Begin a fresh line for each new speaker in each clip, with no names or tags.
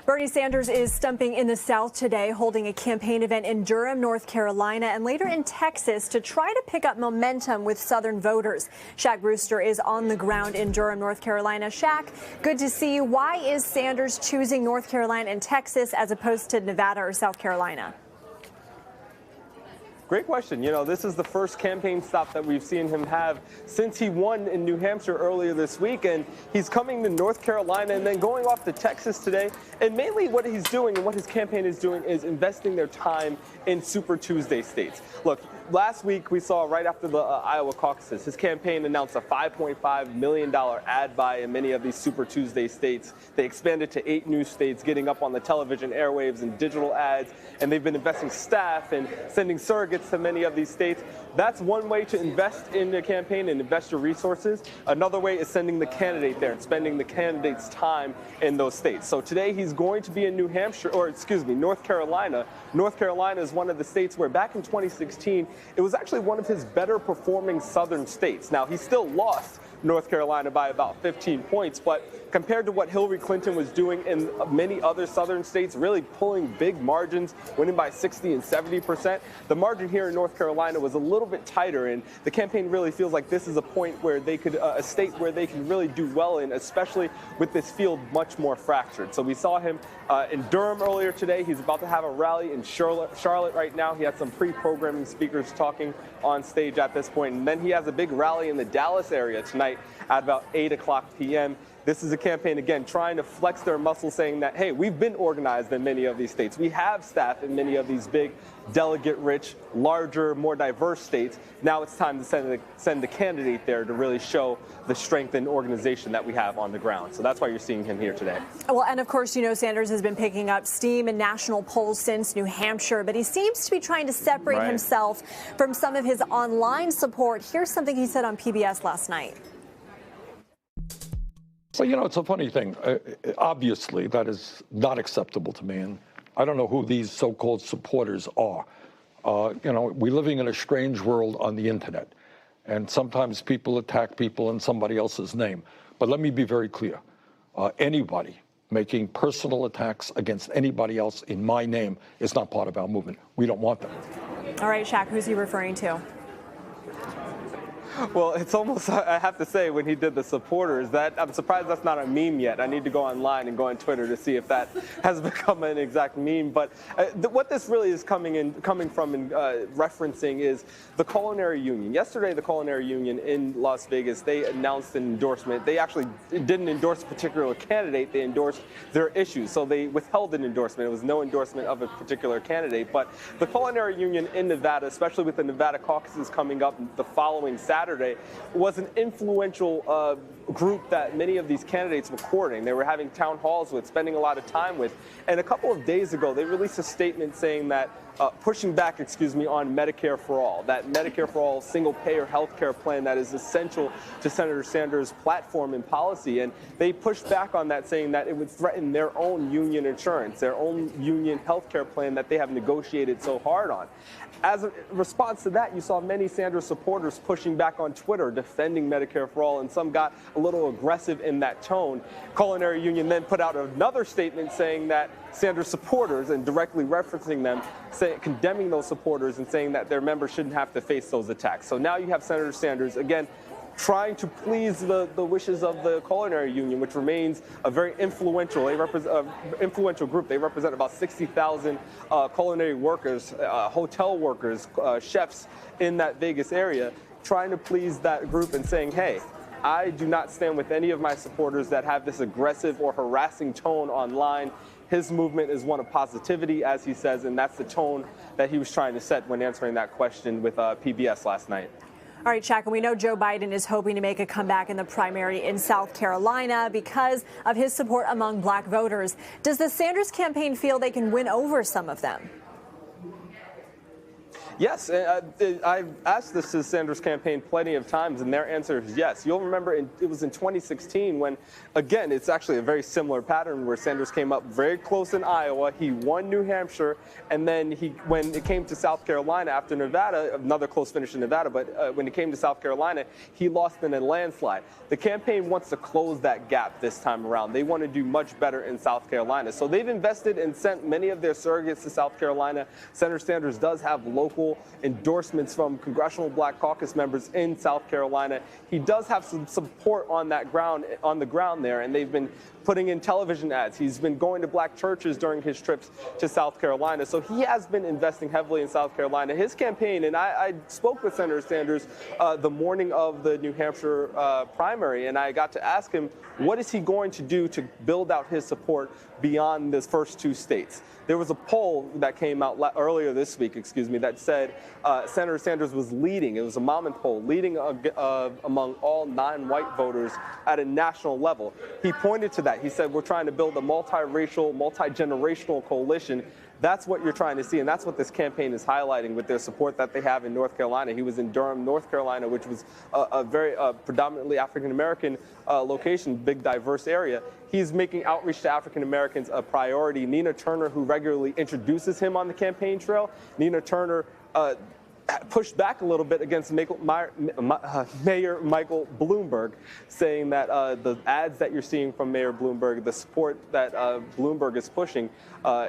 Bernie Sanders is stumping in the South today, holding a campaign event in Durham, North Carolina, and later in Texas to try to pick up momentum with Southern voters. Shaq Brewster is on the ground in Durham, North Carolina. Shaq, good to see you. Why is Sanders choosing North Carolina and Texas as opposed to Nevada or South Carolina?
Great question. You know, this is the first campaign stop that we've seen him have since he won in New Hampshire earlier this week. And he's coming to North Carolina and then going off to Texas today. And mainly what he's doing and what his campaign is doing is investing their time in Super Tuesday states. Look, last week we saw right after the Iowa caucuses, his campaign announced a $5.5 million ad buy in many of these Super Tuesday states. They expanded to 8 new states, getting up on the television airwaves and digital ads. And they've been investing staff and sending surrogates to many of these states. That's one way to invest in the campaign and invest your resources. Another way is sending the candidate there and spending the candidate's time in those states. So today he's going to be in North Carolina. North Carolina is one of the states where back in 2016, it was actually one of his better performing southern states. Now, he still lost North Carolina by about 15 points, but compared to what Hillary Clinton was doing in many other southern states, really pulling big margins, winning by 60 and 70%, the margin here in North Carolina was a little bit tighter, and the campaign really feels like this is a point where they could, a state where they can really do well in, especially with this field much more fractured. So we saw him in Durham earlier today. He's about to have a rally in Charlotte right now. He had some pre-programming speakers talking on stage at this point, and then he has a big rally in the Dallas area tonight at about 8 o'clock p.m. This is a campaign, again, trying to flex their muscle, saying that, hey, we've been organized in many of these states. We have staff in many of these big, delegate-rich, larger, more diverse states. Now it's time to send the candidate there to really show the strength and organization that we have on the ground. So that's why you're seeing him here today.
Well, and of course, you know, Sanders has been picking up steam in national polls since New Hampshire, but he seems to be trying to separate himself from some of his online support. Here's something he said on PBS last night.
Well, you know, it's a funny thing. Obviously, that is not acceptable to me. And I don't know who these so-called supporters are. You know, we're living in a strange world on the internet. And sometimes people attack people in somebody else's name. But let me be very clear. Anybody making personal attacks against anybody else in my name is not part of our movement. We don't want them.
All right, Shaq, who's he referring to?
Well, it's almost, I have to say, when he did the supporters, that I'm surprised that's not a meme yet. I need to go online and go on Twitter to see if that has become an exact meme. But what this really is coming from and referencing is the Culinary Union. Yesterday, the Culinary Union in Las Vegas, they announced an endorsement. They actually didn't endorse a particular candidate. They endorsed their issues. So they withheld an endorsement. It was no endorsement of a particular candidate. But the Culinary Union in Nevada, especially with the Nevada caucuses coming up the following Saturday, was an influential group that many of these candidates were courting. They were having town halls with, spending a lot of time with. And a couple of days ago, they released a statement saying that, pushing back, on Medicare for All, that Medicare for All single-payer health care plan that is essential to Senator Sanders' platform and policy. And they pushed back on that, saying that it would threaten their own union insurance, their own union health care plan that they have negotiated so hard on. As a response to that, you saw many Sanders supporters pushing back on Twitter, defending Medicare for All, and some got a little aggressive in that tone. Culinary Union then put out another statement saying that Sanders supporters, and directly referencing them, condemning those supporters and saying that their members shouldn't have to face those attacks. So now you have Senator Sanders, again, trying to please the wishes of the Culinary Union, which remains a very influential, influential group. They represent about 60,000 culinary workers, hotel workers, chefs in that Vegas area, trying to please that group and saying, hey, I do not stand with any of my supporters that have this aggressive or harassing tone online. His movement is one of positivity, as he says, and that's the tone that he was trying to set when answering that question with PBS last night.
All right, Shaq, and we know Joe Biden is hoping to make a comeback in the primary in South Carolina because of his support among black voters. Does the Sanders campaign feel they can win over some of them?
Yes, I've asked this to the Sanders campaign plenty of times, and their answer is yes. You'll remember it was in 2016 when, again, it's actually a very similar pattern where Sanders came up very close in Iowa. He won New Hampshire, and then when it came to South Carolina after Nevada, another close finish in Nevada, but when it came to South Carolina, he lost in a landslide. The campaign wants to close that gap this time around. They want to do much better in South Carolina. So they've invested and sent many of their surrogates to South Carolina. Senator Sanders does have local endorsements from Congressional Black Caucus members in South Carolina. He does have some support on the ground there, and they've been putting in television ads. He's been going to black churches during his trips to South Carolina. So he has been investing heavily in South Carolina. His campaign, and I spoke with Senator Sanders the morning of the New Hampshire primary, and I got to ask him, what is he going to do to build out his support beyond the first two states? There was a poll that came out earlier this week, that said Senator Sanders was leading. It was a Monmouth poll, leading among all non-white voters at a national level. He pointed to that. He said, we're trying to build a multiracial, multi-generational coalition. That's what you're trying to see, and that's what this campaign is highlighting with their support that they have in North Carolina. He was in Durham, North Carolina, which was a very predominantly African-American location, big, diverse area. He's making outreach to African-Americans a priority. Nina Turner, who regularly introduces him on the campaign trail, Nina Turner pushed back a little bit against Mayor Michael Bloomberg, saying that the ads that you're seeing from Mayor Bloomberg, the support that Bloomberg is pushing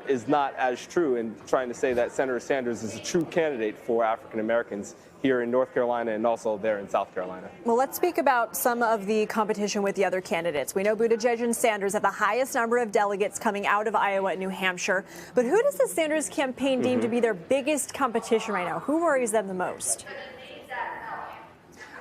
is not as true, and trying to say that Senator Sanders is a true candidate for African Americans here in North Carolina and also there in South Carolina.
Well, let's speak about some of the competition with the other candidates. We know Buttigieg and Sanders have the highest number of delegates coming out of Iowa and New Hampshire. But who does the Sanders campaign deem to be their biggest competition right now? Who worries them the most?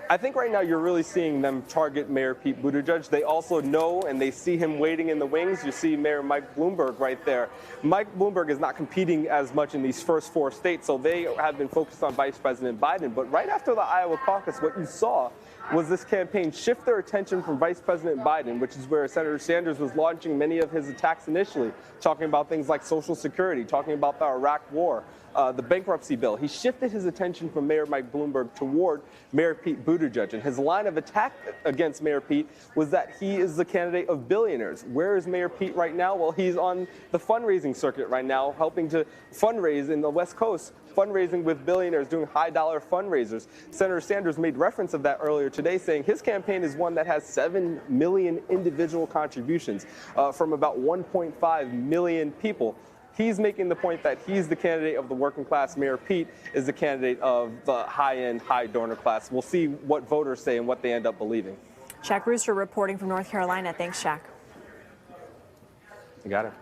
I think right now you're really seeing them target Mayor Pete Buttigieg. They also know and they see him waiting in the wings. You see Mayor Mike Bloomberg right there. Mike Bloomberg is not competing as much in these first four states, so they have been focused on Vice President Biden. But right after the Iowa caucus, what you saw was this campaign shift their attention from Vice President Biden, which is where Senator Sanders was launching many of his attacks initially, talking about things like Social Security, talking about the Iraq War, the bankruptcy bill. He shifted his attention from Mayor Mike Bloomberg toward Mayor Pete Buttigieg. And his line of attack against Mayor Pete was that he is the candidate of billionaires. Where is Mayor Pete right now? Well, he's on the fundraising circuit right now, helping to fundraise in the West Coast, fundraising with billionaires, doing high-dollar fundraisers. Senator Sanders made reference of that earlier today, saying his campaign is one that has 7 million individual contributions from about 1.5 million people. He's making the point that he's the candidate of the working class. Mayor Pete is the candidate of the high-end, high-donor class. We'll see what voters say and what they end up believing.
Shaq Rooster reporting from North Carolina. Thanks, Shaq.
You got it.